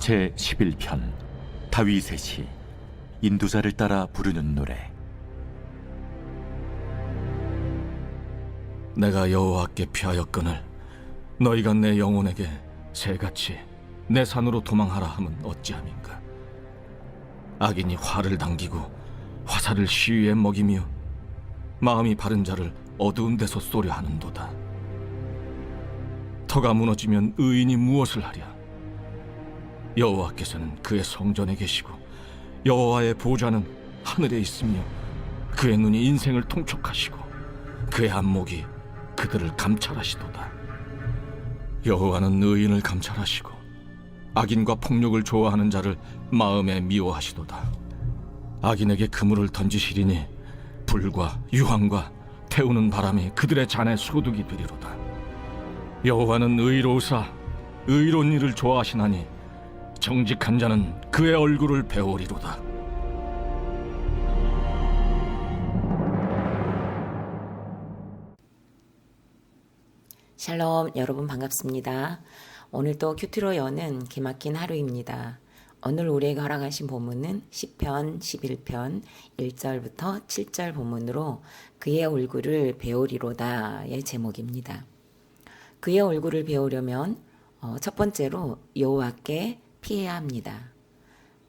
제11편 다윗의 시 인도자를 따라 부르는 노래. 내가 여호와께 피하였거늘 너희가 내 영혼에게 새같이 내 산으로 도망하라 함은 어찌함인가. 악인이 활을 당기고 화살을 시위에 먹이며 마음이 바른 자를 어두운 데서 쏘려 하는도다. 터가 무너지면 의인이 무엇을 하랴. 여호와께서는 그의 성전에 계시고 여호와의 보좌는 하늘에 있으며 그의 눈이 인생을 통촉하시고 그의 안목이 그들을 감찰하시도다. 여호와는 의인을 감찰하시고 악인과 폭력을 좋아하는 자를 마음에 미워하시도다. 악인에게 그물을 던지시리니 불과 유황과 태우는 바람이 그들의 잔에 소득이 되리로다. 여호와는 의로우사 의로운 일을 좋아하시나니 정직한 자는 그의 얼굴을 배우리로다. 샬롬, 여러분 반갑습니다. 오늘도 큐티로 여는 기막힌 하루입니다. 오늘 우리에게 허락하신 본문은 시편 11편 1절부터 7절 본문으로 그의 얼굴을 배우리로다의 제목입니다. 그의 얼굴을 배우려면 첫 번째로 여호와께 피해야 합니다.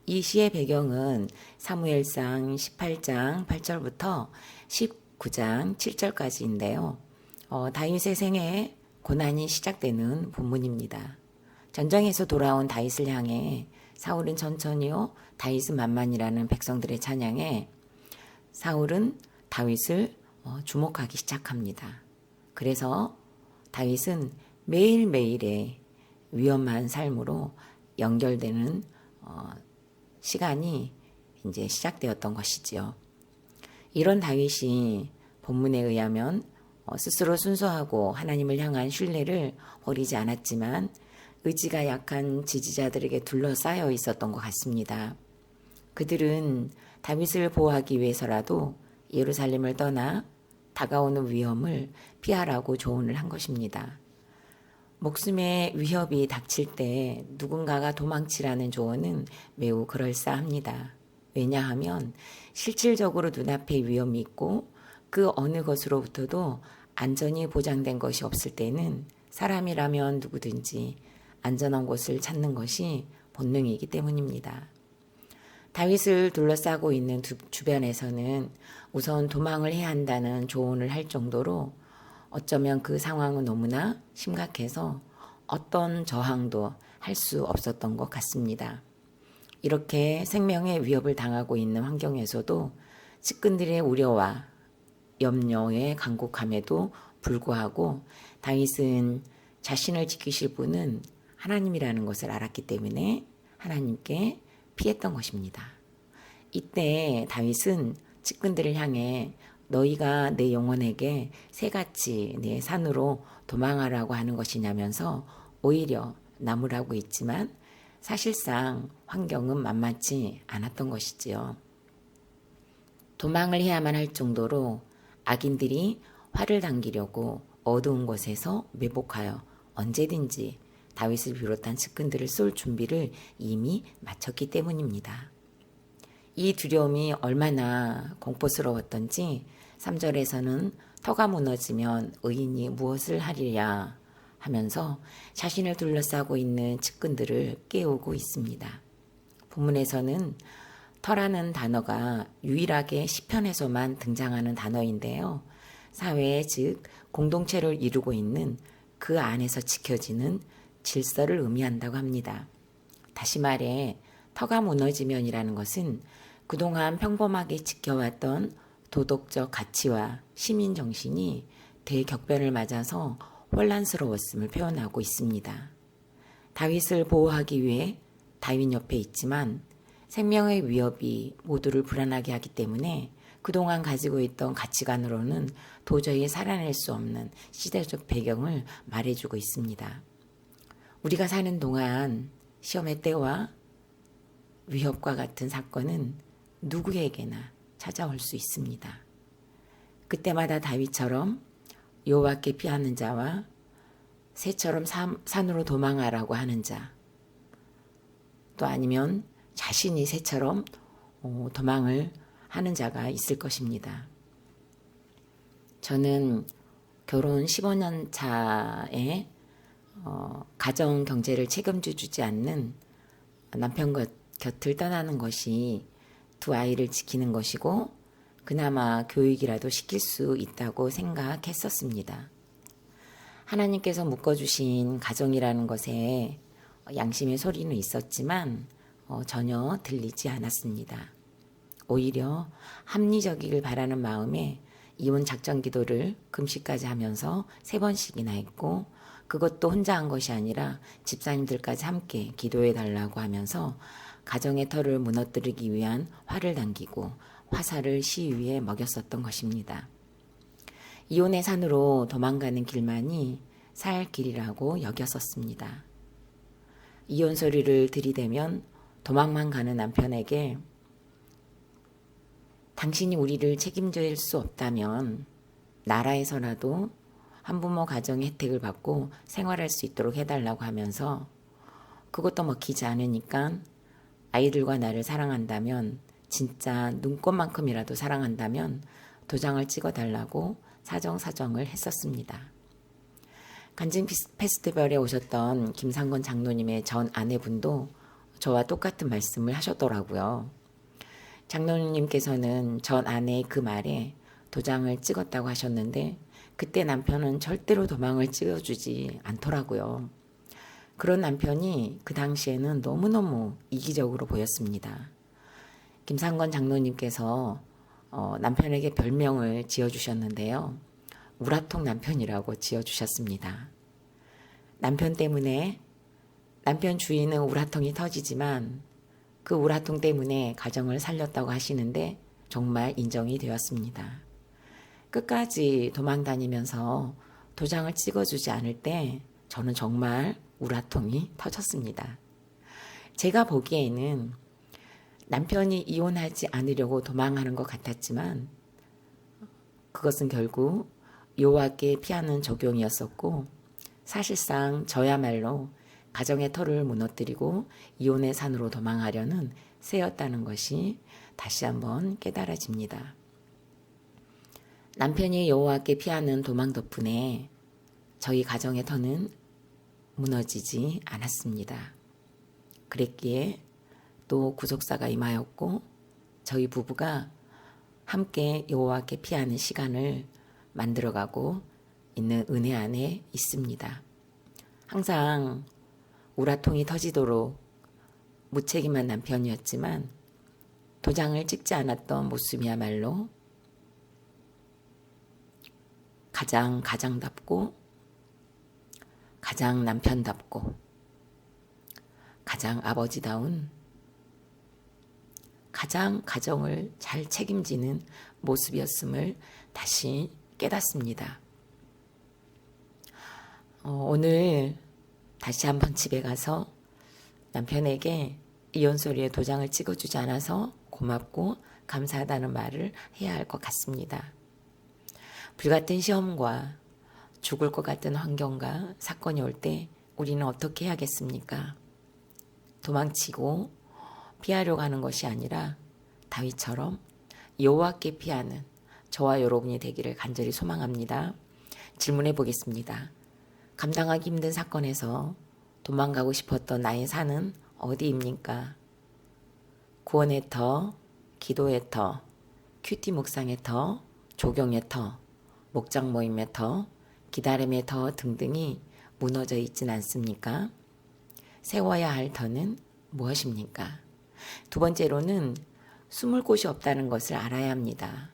이 시의 배경은 사무엘상 18장 8절부터 19장 7절까지인데요. 다윗의 생애에 고난이 시작되는 본문입니다. 전쟁에서 돌아온 다윗을 향해 사울은 천천히요 다윗은 만만이라는 백성들의 찬양에 사울은 다윗을 주목하기 시작합니다. 그래서 다윗은 매일매일의 위험한 삶으로 연결되는 시간이 이제 시작되었던 것이지요. 이런 다윗이 본문에 의하면 스스로 순수하고 하나님을 향한 신뢰를 버리지 않았지만 의지가 약한 지지자들에게 둘러싸여 있었던 것 같습니다. 그들은 다윗을 보호하기 위해서라도 예루살렘을 떠나 다가오는 위험을 피하라고 조언을 한 것입니다. 목숨의 위협이 닥칠 때 누군가가 도망치라는 조언은 매우 그럴싸합니다. 왜냐하면 실질적으로 눈앞에 위험이 있고 그 어느 것으로부터도 안전이 보장된 것이 없을 때는 사람이라면 누구든지 안전한 곳을 찾는 것이 본능이기 때문입니다. 다윗을 둘러싸고 있는 주변에서는 우선 도망을 해야 한다는 조언을 할 정도로 어쩌면 그 상황은 너무나 심각해서 어떤 저항도 할 수 없었던 것 같습니다. 이렇게 생명의 위협을 당하고 있는 환경에서도 측근들의 우려와 염려에 간곡함에도 불구하고 다윗은 자신을 지키실 분은 하나님이라는 것을 알았기 때문에 하나님께 피했던 것입니다. 이때 다윗은 측근들을 향해 너희가 내 영혼에게 새같이 내 산으로 도망하라고 하는 것이냐면서 오히려 나무라고 있지만 사실상 환경은 만만치 않았던 것이지요. 도망을 해야만 할 정도로 악인들이 활을 당기려고 어두운 곳에서 매복하여 언제든지 다윗을 비롯한 측근들을 쏠 준비를 이미 마쳤기 때문입니다. 이 두려움이 얼마나 공포스러웠던지 3절에서는 터가 무너지면 의인이 무엇을 하리랴 하면서 자신을 둘러싸고 있는 측근들을 깨우고 있습니다. 본문에서는 터라는 단어가 유일하게 시편에서만 등장하는 단어인데요. 사회 즉 공동체를 이루고 있는 그 안에서 지켜지는 질서를 의미한다고 합니다. 다시 말해 터가 무너지면이라는 것은 그동안 평범하게 지켜왔던 도덕적 가치와 시민 정신이 대격변을 맞아서 혼란스러웠음을 표현하고 있습니다. 다윗을 보호하기 위해 다윗 옆에 있지만 생명의 위협이 모두를 불안하게 하기 때문에 그동안 가지고 있던 가치관으로는 도저히 살아낼 수 없는 시대적 배경을 말해주고 있습니다. 우리가 사는 동안 시험의 때와 위협과 같은 사건은 누구에게나 찾아올 수 있습니다. 그때마다 다윗처럼 여호와께 피하는 자와 새처럼 산으로 도망하라고 하는 자, 또 아니면 자신이 새처럼 도망을 하는 자가 있을 것입니다. 저는 결혼 15년 차에 가정 경제를 책임져주지 않는 남편 곁을 떠나는 것이 두 아이를 지키는 것이고 그나마 교육이라도 시킬 수 있다고 생각했었습니다. 하나님께서 묶어주신 가정이라는 것에 양심의 소리는 있었지만 전혀 들리지 않았습니다. 오히려 합리적이길 바라는 마음에 이혼 작전 기도를 금식까지 하면서 3번씩이나 했고 그것도 혼자 한 것이 아니라 집사님들까지 함께 기도해 달라고 하면서 가정의 터를 무너뜨리기 위한 활을 당기고 화살을 시위에 먹였었던 것입니다. 이혼의 산으로 도망가는 길만이 살 길이라고 여겼었습니다. 이혼 소리를 들이대면 도망만 가는 남편에게 당신이 우리를 책임질 수 없다면 나라에서라도 한부모 가정의 혜택을 받고 생활할 수 있도록 해달라고 하면서 그것도 먹히지 않으니까 아이들과 나를 사랑한다면 진짜 눈꽃만큼이라도 사랑한다면 도장을 찍어달라고 사정사정을 했었습니다. 간증 페스티벌에 오셨던 김상건 장로님의 전 아내분도 저와 똑같은 말씀을 하셨더라고요. 장로님께서는 전 아내의 그 말에 도장을 찍었다고 하셨는데 그때 남편은 절대로 도망을 찍어주지 않더라고요. 그런 남편이 그 당시에는 너무너무 이기적으로 보였습니다. 김상건 장로님께서 남편에게 별명을 지어주셨는데요. 우라통 남편이라고 지어주셨습니다. 남편 때문에 남편 주인은 우라통이 터지지만 그 우라통 때문에 가정을 살렸다고 하시는데 정말 인정이 되었습니다. 끝까지 도망 다니면서 도장을 찍어주지 않을 때 저는 정말 우라통이 터졌습니다. 제가 보기에는 남편이 이혼하지 않으려고 도망하는 것 같았지만 그것은 결국 여호와께 피하는 적용이었었고 사실상 저야말로 가정의 터를 무너뜨리고 이혼의 산으로 도망하려는 새였다는 것이 다시 한번 깨달아집니다. 남편이 여호와께 피하는 도망 덕분에 저희 가정의 터는 무너지지 않았습니다. 그랬기에 또 구속사가 임하였고 저희 부부가 함께 여호와께 피하는 시간을 만들어가고 있는 은혜 안에 있습니다. 항상 우라통이 터지도록 무책임한 남편이었지만 도장을 찍지 않았던 모습이야말로 가장 가장답고 가장 남편답고 가장 아버지다운 가장 가정을 잘 책임지는 모습이었음을 다시 깨닫습니다. 오늘 다시 한번 집에 가서 남편에게 이혼 소리에 도장을 찍어주지 않아서 고맙고 감사하다는 말을 해야 할 것 같습니다. 불같은 시험과 죽을 것 같은 환경과 사건이 올 때 우리는 어떻게 해야겠습니까? 도망치고 피하려고 하는 것이 아니라 다윗처럼 여호와께 피하는 저와 여러분이 되기를 간절히 소망합니다. 질문해 보겠습니다. 감당하기 힘든 사건에서 도망가고 싶었던 나의 산은 어디입니까? 구원의 터, 기도의 터, 큐티 묵상의 터, 조경의 터, 목장 모임의 터, 기다림의 터 등등이 무너져 있진 않습니까? 세워야 할 터는 무엇입니까? 두 번째로는 숨을 곳이 없다는 것을 알아야 합니다.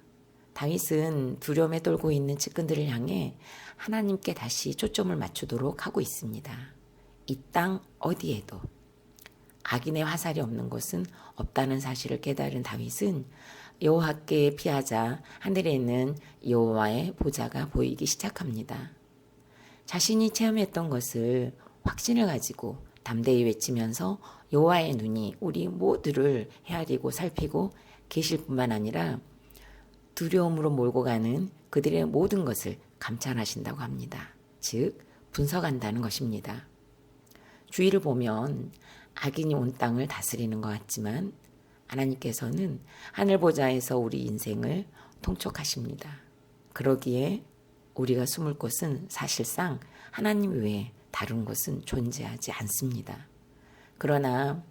다윗은 두려움에 떨고 있는 측근들을 향해 하나님께 다시 초점을 맞추도록 하고 있습니다. 이 땅 어디에도 악인의 화살이 없는 곳은 없다는 사실을 깨달은 다윗은 여호와께 피하자 하늘에 있는 여호와의 보좌가 보이기 시작합니다. 자신이 체험했던 것을 확신을 가지고 담대히 외치면서 여호와의 눈이 우리 모두를 헤아리고 살피고 계실 뿐만 아니라 두려움으로 몰고 가는 그들의 모든 것을 감찰하신다고 합니다. 즉 분석한다는 것입니다. 주위를 보면 악인이 온 땅을 다스리는 것 같지만 하나님께서는 하늘 보좌에서 우리 인생을 통촉하십니다. 그러기에 우리가 숨을 곳은 사실상 하나님 외에 다른 곳은 존재하지 않습니다. 그러나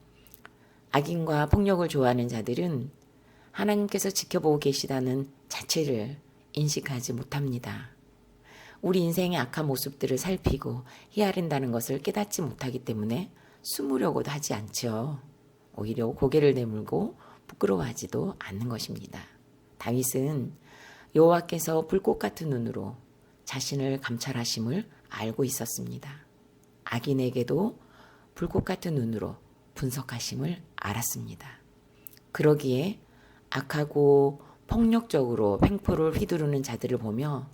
악인과 폭력을 좋아하는 자들은 하나님께서 지켜보고 계시다는 자체를 인식하지 못합니다. 우리 인생의 악한 모습들을 살피고 헤아린다는 것을 깨닫지 못하기 때문에 숨으려고도 하지 않죠. 오히려 고개를 내물고 부끄러워하지도 않는 것입니다. 다윗은 여호와께서 불꽃 같은 눈으로 자신을 감찰하심을 알고 있었습니다. 악인에게도 불꽃 같은 눈으로 분석하심을 알았습니다. 그러기에 악하고 폭력적으로 횡포를 휘두르는 자들을 보며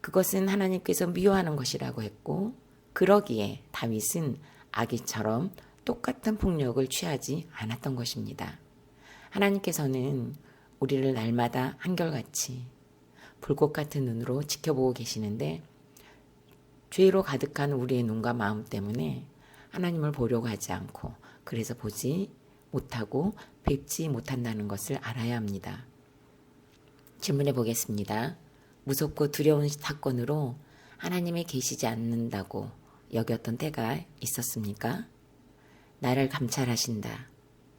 그것은 하나님께서 미워하는 것이라고 했고, 그러기에 다윗은 아기처럼 똑같은 폭력을 취하지 않았던 것입니다. 하나님께서는 우리를 날마다 한결같이 불꽃 같은 눈으로 지켜보고 계시는데 죄로 가득한 우리의 눈과 마음 때문에 하나님을 보려고 하지 않고 그래서 보지 못하고 뵙지 못한다는 것을 알아야 합니다. 질문해 보겠습니다. 무섭고 두려운 사건으로 하나님이 계시지 않는다고 여겼던 때가 있었습니까? 나를 감찰하신다,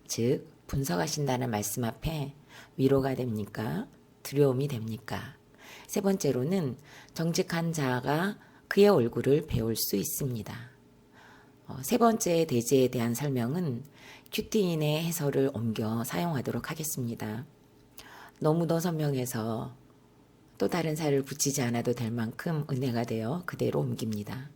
즉 분석하신다는 말씀 앞에 위로가 됩니까? 두려움이 됩니까? 세 번째로는 정직한 자가 그의 얼굴을 배울 수 있습니다. 세 번째 대제에 대한 설명은 큐티인의 해설을 옮겨 사용하도록 하겠습니다. 너무도 선명해서 또 다른 살을 붙이지 않아도 될 만큼 은혜가 되어 그대로 옮깁니다.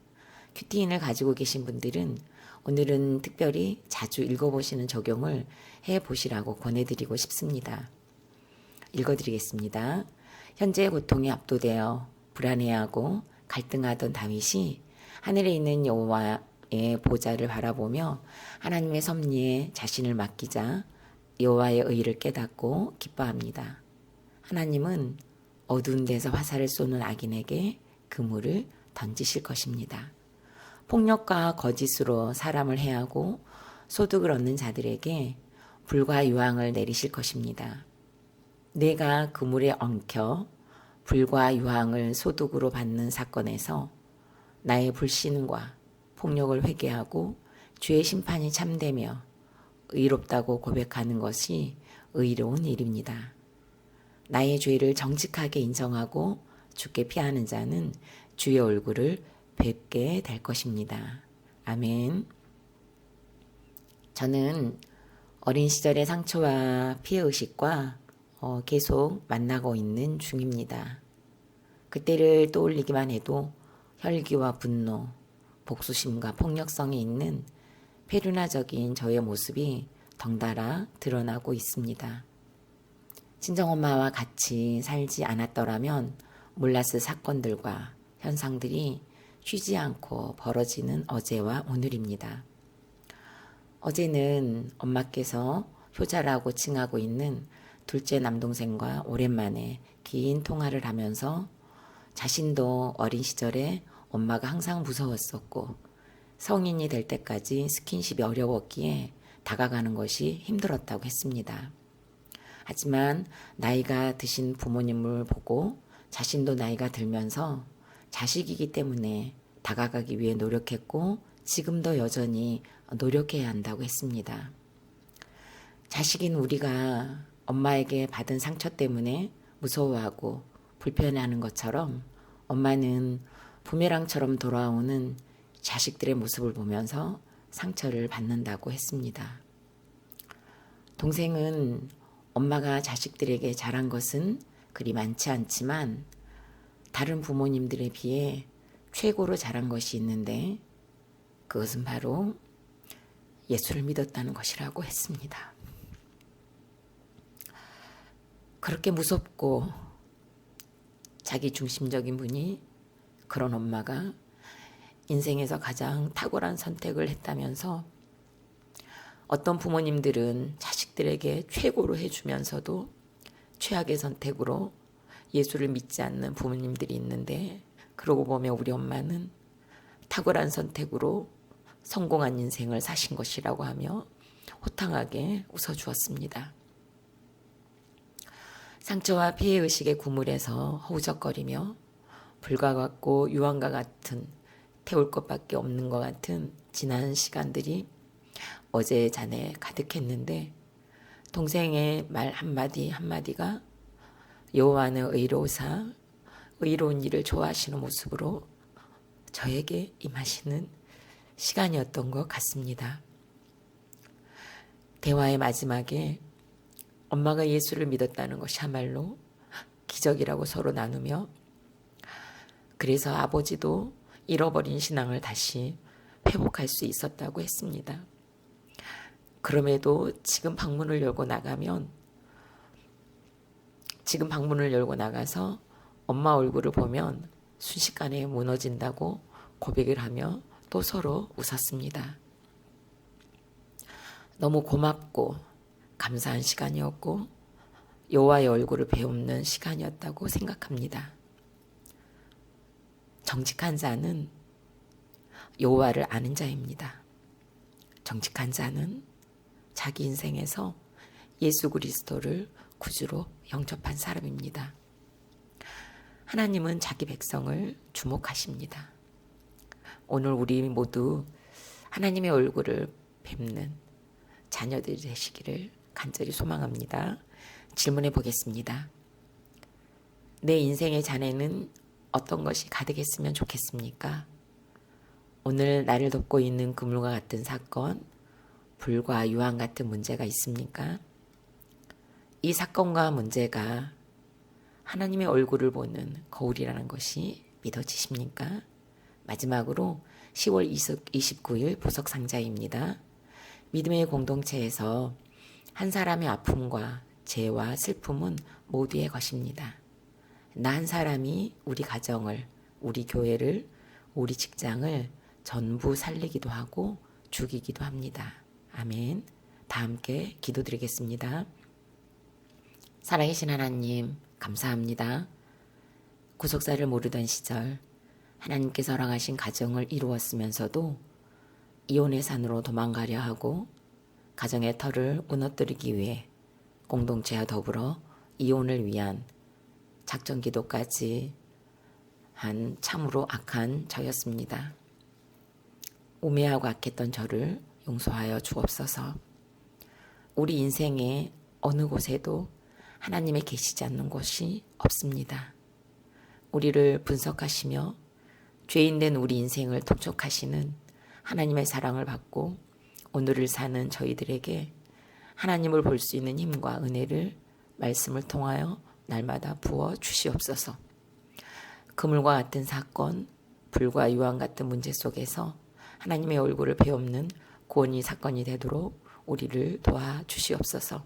큐티인을 가지고 계신 분들은 오늘은 특별히 자주 읽어보시는 적용을 해보시라고 권해드리고 싶습니다. 읽어드리겠습니다. 현재의 고통에 압도되어 불안해하고 갈등하던 다윗이 하늘에 있는 여호와의 보좌를 바라보며 하나님의 섭리에 자신을 맡기자 여호와의 의를 깨닫고 기뻐합니다. 하나님은 어두운 데서 화살을 쏘는 악인에게 그물을 던지실 것입니다. 폭력과 거짓으로 사람을 해하고 소득을 얻는 자들에게 불과 유황을 내리실 것입니다. 내가 그물에 엉켜 불과 유황을 소득으로 받는 사건에서 나의 불신과 폭력을 회개하고 주의 심판이 참되며 의롭다고 고백하는 것이 의로운 일입니다. 나의 죄를 정직하게 인정하고 주께 피하는 자는 주의 얼굴을 뵙게 될 것입니다. 아멘. 저는 어린 시절의 상처와 피해의식과 계속 만나고 있는 중입니다. 그때를 떠올리기만 해도 혈기와 분노, 복수심과 폭력성이 있는 페르나적인 저의 모습이 덩달아 드러나고 있습니다. 친정엄마와 같이 살지 않았더라면 몰랐을 사건들과 현상들이 쉬지 않고 벌어지는 어제와 오늘입니다. 어제는 엄마께서 효자라고 칭하고 있는 둘째 남동생과 오랜만에 긴 통화를 하면서 자신도 어린 시절에 엄마가 항상 무서웠었고 성인이 될 때까지 스킨십이 어려웠기에 다가가는 것이 힘들었다고 했습니다. 하지만 나이가 드신 부모님을 보고 자신도 나이가 들면서 자식이기 때문에 다가가기 위해 노력했고 지금도 여전히 노력해야 한다고 했습니다. 자식인 우리가 엄마에게 받은 상처 때문에 무서워하고 불편해하는 것처럼 엄마는 부메랑처럼 돌아오는 자식들의 모습을 보면서 상처를 받는다고 했습니다. 동생은 엄마가 자식들에게 잘한 것은 그리 많지 않지만 다른 부모님들에 비해 최고로 잘한 것이 있는데 그것은 바로 예수를 믿었다는 것이라고 했습니다. 그렇게 무섭고 자기 중심적인 분이 그런 엄마가 인생에서 가장 탁월한 선택을 했다면서 어떤 부모님들은 자식들에게 최고로 해주면서도 최악의 선택으로 예수를 믿지 않는 부모님들이 있는데 그러고 보면 우리 엄마는 탁월한 선택으로 성공한 인생을 사신 것이라고 하며 호탕하게 웃어주었습니다. 상처와 피해의식의 구물에서 허우적거리며 불과 같고 유황과 같은 태울 것밖에 없는 것 같은 지난 시간들이 어제의 잔에 가득했는데 동생의 말 한마디 한마디가 여호와는 의로우사 의로운 일을 좋아하시는 모습으로 저에게 임하시는 시간이었던 것 같습니다. 대화의 마지막에 엄마가 예수를 믿었다는 것이야말로 기적이라고 서로 나누며 그래서 아버지도 잃어버린 신앙을 다시 회복할 수 있었다고 했습니다. 그럼에도 지금 방문을 열고 나가서 엄마 얼굴을 보면 순식간에 무너진다고 고백을 하며 또 서로 웃었습니다. 너무 고맙고 감사한 시간이었고 여호와의 얼굴을 배우는 시간이었다고 생각합니다. 정직한 자는 여호와를 아는 자입니다. 정직한 자는 자기 인생에서 예수 그리스도를 구주로 영접한 사람입니다. 하나님은 자기 백성을 주목하십니다. 오늘 우리 모두 하나님의 얼굴을 뵙는 자녀들이 되시기를 간절히 소망합니다. 질문해 보겠습니다. 내 인생의 잔에는 어떤 것이 가득했으면 좋겠습니까? 오늘 나를 돕고 있는 그물과 같은 사건, 불과 유황 같은 문제가 있습니까? 이 사건과 문제가 하나님의 얼굴을 보는 거울이라는 것이 믿어지십니까? 마지막으로 10월 29일 보석상자입니다. 믿음의 공동체에서 한 사람의 아픔과 죄와 슬픔은 모두의 것입니다. 나 한 사람이 우리 가정을, 우리 교회를, 우리 직장을 전부 살리기도 하고 죽이기도 합니다. 아멘. 다 함께 기도드리겠습니다. 살아계신 하나님, 감사합니다. 구속사를 모르던 시절 하나님께서 허락하신 가정을 이루었으면서도 이혼의 산으로 도망가려 하고 가정의 터를 무너뜨리기 위해 공동체와 더불어 이혼을 위한 작전 기도까지 한 참으로 악한 저였습니다. 우매하고 악했던 저를 용서하여 주옵소서. 우리 인생의 어느 곳에도 하나님의 계시지 않는 곳이 없습니다. 우리를 분석하시며 죄인된 우리 인생을 통촉하시는 하나님의 사랑을 받고 오늘을 사는 저희들에게 하나님을 볼 수 있는 힘과 은혜를 말씀을 통하여 날마다 부어 주시옵소서. 그물과 같은 사건, 불과 유황 같은 문제 속에서 하나님의 얼굴을 배우는 구원이 사건이 되도록 우리를 도와주시옵소서.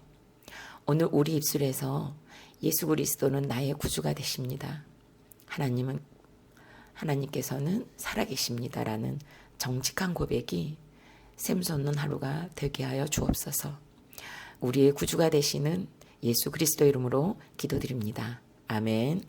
오늘 우리 입술에서 예수 그리스도는 나의 구주가 되십니다. 하나님께서는 살아계십니다라는 정직한 고백이 샘솟는 하루가 되게 하여 주옵소서. 우리의 구주가 되시는 예수 그리스도 이름으로 기도드립니다. 아멘.